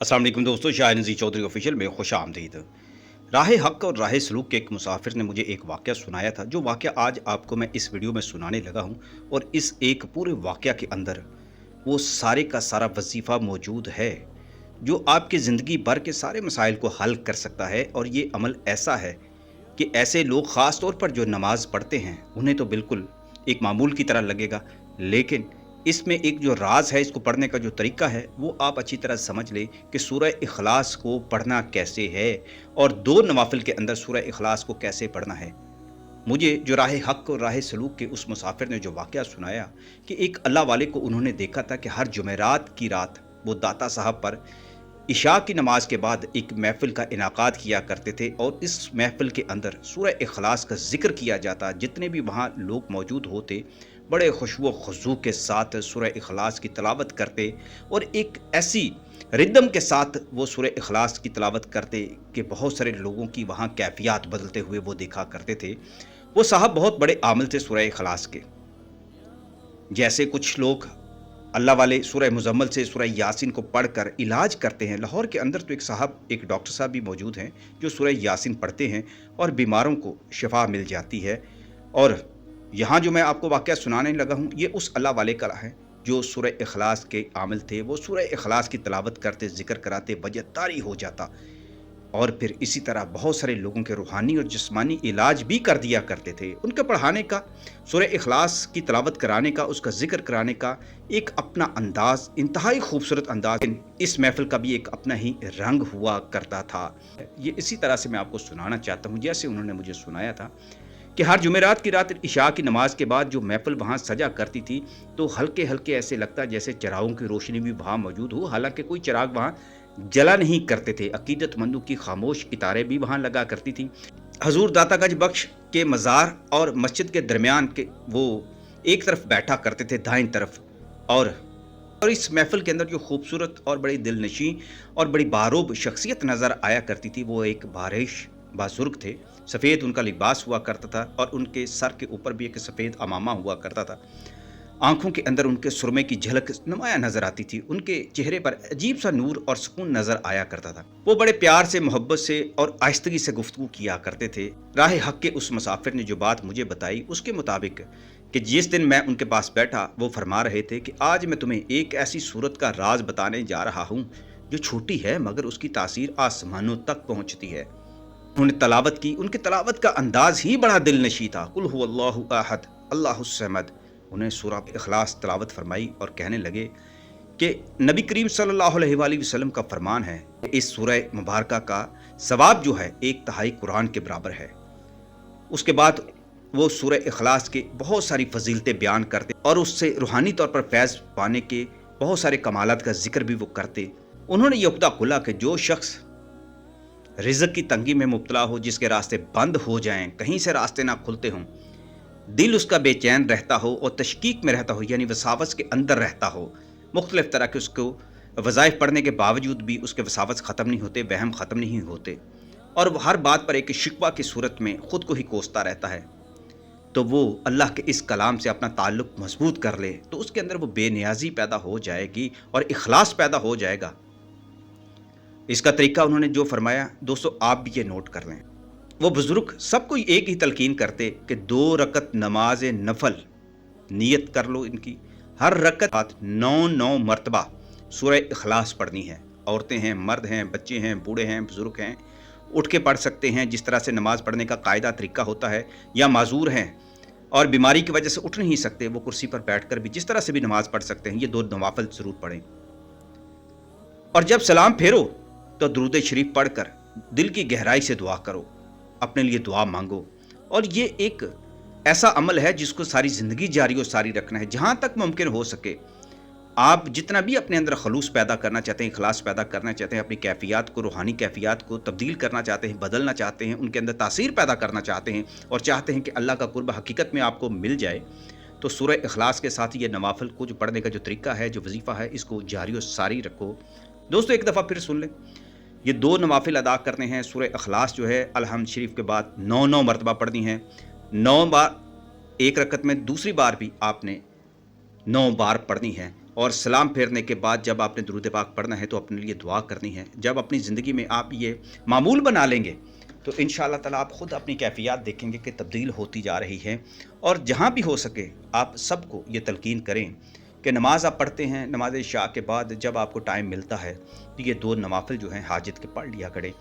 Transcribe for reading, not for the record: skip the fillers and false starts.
अस्सलाम वालेकुम दोस्तों, शाह नज़ीर चौधरी ऑफिशियल में खुश आमदीद। राह हक़ और राह सलूक के एक मुसाफिर ने मुझे एक वाक़या सुनाया था, जो वाक़या आज आपको मैं इस वीडियो में सुनाने लगा हूँ। और इस एक पूरे वाक़या के अंदर वो सारे का सारा वजीफ़ा मौजूद है, जो आपकी ज़िंदगी भर के सारे मसाइल को हल कर सकता है। और ये अमल ऐसा है कि ऐसे लोग ख़ास तौर पर जो नमाज़ पढ़ते हैं, उन्हें तो बिल्कुल एक मामूल की तरह लगेगा, लेकिन इसमें एक जो राज है, इसको पढ़ने का जो तरीका है, वो आप अच्छी तरह समझ लें कि सूरह इखलास को पढ़ना कैसे है और दो नवाफिल के अंदर सूरह इखलास को कैसे पढ़ना है। मुझे जो राह हक़ और राह सलूक के उस मुसाफिर ने जो वाक़या सुनाया कि एक अल्लाह वाले को उन्होंने देखा था कि हर जुमेरात की रात वो दाता साहब पर इशा की नमाज के बाद एक महफ़िल का इनाकाद किया करते थे, और इस महफ़िल के अंदर सूरह इखलास का ज़िक्र किया जाता। जितने भी वहाँ लोग मौजूद होते, बड़े खुशबू खुशू के साथ सूरह इखलास की तिलावत करते, और एक ऐसी रिदम के साथ वो सूरह इखलास की तिलावत करते कि बहुत सारे लोगों की वहाँ कैफियत बदलते हुए वो देखा करते थे। वो साहब बहुत बड़े आमिल थे सूरह इखलास के। जैसे कुछ लोग अल्लाह वाले सूरह मुज़म्मल से सूरह यासीन को पढ़कर इलाज करते हैं। लाहौर के अंदर तो एक डॉक्टर साहब भी मौजूद हैं जो सूरह यासीन पढ़ते हैं और बीमारों को शिफा मिल जाती है। और यहाँ जो मैं आपको वाक़या सुनाने लगा हूँ, ये उस अल्लाह वाले का है जो सूरह इखलास के आमिल थे। वो सूरह इखलास की तिलावत करते, ज़िक्र कराते, वजह तारी हो जाता, और फिर इसी तरह बहुत सारे लोगों के रूहानी और जिस्मानी इलाज भी कर दिया करते थे। उनके पढ़ाने का, सूरह इखलास की तिलावत कराने का, उसका ज़िक्र कराने का एक अपना अंदाज़, इंतहाई खूबसूरत अंदाज़, इस महफ़िल का भी एक अपना ही रंग हुआ करता था। ये इसी तरह से मैं आपको सुनाना चाहता हूँ, जैसे उन्होंने मुझे सुनाया था कि हर जुमेरात की रात इशा की नमाज के बाद जो महफ़िल वहाँ सजा करती थी, तो हल्के हल्के ऐसे लगता जैसे चिरागों की रोशनी भी वहाँ मौजूद हो, हालांकि कोई चिराग वहाँ जला नहीं करते थे। अकीदतमंदों की खामोश इतारें भी वहाँ लगा करती थी। हजूर दाता गंज बख्श के मज़ार और मस्जिद के दरमियान के वो एक तरफ बैठा करते थे, दाईं तरफ। और इस महफ़िल के अंदर जो खूबसूरत और बड़ी दिलनशी और बड़ी बारूब शख्सियत नज़र आया करती थी, वो एक बारिश बुजुर्ग थे। सफ़ेद उनका लिबास हुआ करता था, और उनके सर के ऊपर भी एक सफ़ेद अमामा हुआ करता था। आंखों के अंदर उनके सुरमे की झलक नुमाया नजर आती थी। उनके चेहरे पर अजीब सा नूर और सुकून नजर आया करता था। वो बड़े प्यार से, मोहब्बत से और आहिस्तगी से गुफ्तगू किया करते थे। राह हक़ के उस मुसाफिर ने जो बात मुझे बताई, उसके मुताबिक कि जिस दिन मैं उनके पास बैठा, वो फरमा रहे थे कि आज मैं तुम्हें एक ऐसी सूरत का राज बताने जा रहा हूँ जो छोटी है, मगर उसकी तासीर आसमानों तक पहुँचती है। उन्होंने तलावत की, उनकी तलावत का अंदाज ही बड़ा दिलनशी था। कुल हु अल्लाहु अहद अल्लाहुस समद। उन्हें सूरह इखलास तलावत फरमाई और कहने लगे कि नबी करीम सल्लल्लाहु अलैहि वसल्लम का फरमान है, इस सूरह मुबारक का सवाब जो है 1/3 कुरान के बराबर है। उसके बाद वो सूरह इखलास के बहुत सारी फजीलतें बयान करते, और उससे रूहानी तौर पर फैज़ पाने के बहुत सारे कमालात का जिक्र भी वो करते। उन्होंने ये उक्दा खुला कि जो शख्स रिज़्क़ की तंगी में मुब्तला हो, जिसके रास्ते बंद हो जाएं, कहीं से रास्ते ना खुलते हों, दिल उसका बेचैन रहता हो और तशकीक में रहता हो, यानी वसावस के अंदर रहता हो, मुख्तलिफ तरह के उसको वज़ाइफ पढ़ने के बावजूद भी उसके वसावस ख़त्म नहीं होते, वहम ख़त्म नहीं होते, और वो हर बात पर एक शिकवा की सूरत में ख़ुद को ही कोसता रहता है, तो वो अल्लाह के इस कलाम से अपना ताल्लुक़ मजबूत कर ले, तो उसके अंदर वो बेनियाज़ी पैदा हो जाएगी और इखलास पैदा हो जाएगा। इसका तरीका उन्होंने जो फरमाया, दोस्तों आप भी ये नोट कर लें। वो बुज़ुर्ग सबको एक ही तलकीन करते कि 2 रकत नमाज नफल नियत कर लो, इनकी हर रकत 9 मरतबा सूरह इखलास पढ़नी है। औरतें हैं, मर्द हैं, बच्चे हैं, बूढ़े हैं, बुज़ुर्ग हैं, उठ के पढ़ सकते हैं, जिस तरह से नमाज़ पढ़ने का कायदा तरीका होता है। या माजूर हैं और बीमारी की वजह से उठ नहीं सकते, वो कुर्सी पर बैठकर भी जिस तरह से भी नमाज़ पढ़ सकते हैं। ये 2 नवाफिल ज़रूर पढ़ें, और जब सलाम फेरो तो दुरूद शरीफ पढ़कर दिल की गहराई से दुआ करो, अपने लिए दुआ मांगो। और ये एक ऐसा अमल है जिसको सारी ज़िंदगी जारी और सारी रखना है। जहाँ तक मुमकिन हो सके, आप जितना भी अपने अंदर खलूस पैदा करना चाहते हैं, इखलास पैदा करना चाहते हैं, अपनी कैफियत को, रूहानी कैफियत को तब्दील करना चाहते हैं, बदलना चाहते हैं, उनके अंदर तासीर पैदा करना चाहते हैं, और चाहते हैं कि अल्लाह का कुर्ब हकीकत में आपको मिल जाए, तो सूरह इखलास के साथ ये नवाफिल को जो पढ़ने का जो तरीका है, जो वजीफ़ा है, इसको जारी और सारी रखो। दोस्तों एक दफ़ा फिर सुन लें, ये 2 नवाफिल अदा करने हैं। सूरह इखलास जो है अलहम्द शरीफ के बाद 9 मरतबा पढ़नी है, 9 बार एक रकत में, दूसरी बार भी आपने 9 बार पढ़नी है। اور सलाम फेरने के बाद जब आपने दुरूद पाक पढ़ना है तो अपने लिए दुआ करनी है। जब अपनी ज़िंदगी में आप ये मामूल बना लेंगे तो इंशाअल्लाह ताला आप ख़ुद अपनी कैफ़ियत देखेंगे कि तब्दील होती जा रही है। और जहाँ भी हो सके आप सबको ये तलकीन करें कि नमाज़ आप पढ़ते हैं, नमाज़ इशा के बाद जब आपको टाइम मिलता है तो ये 2 नवाफ़िल जो हैं हाजत के पढ़ लिया करें।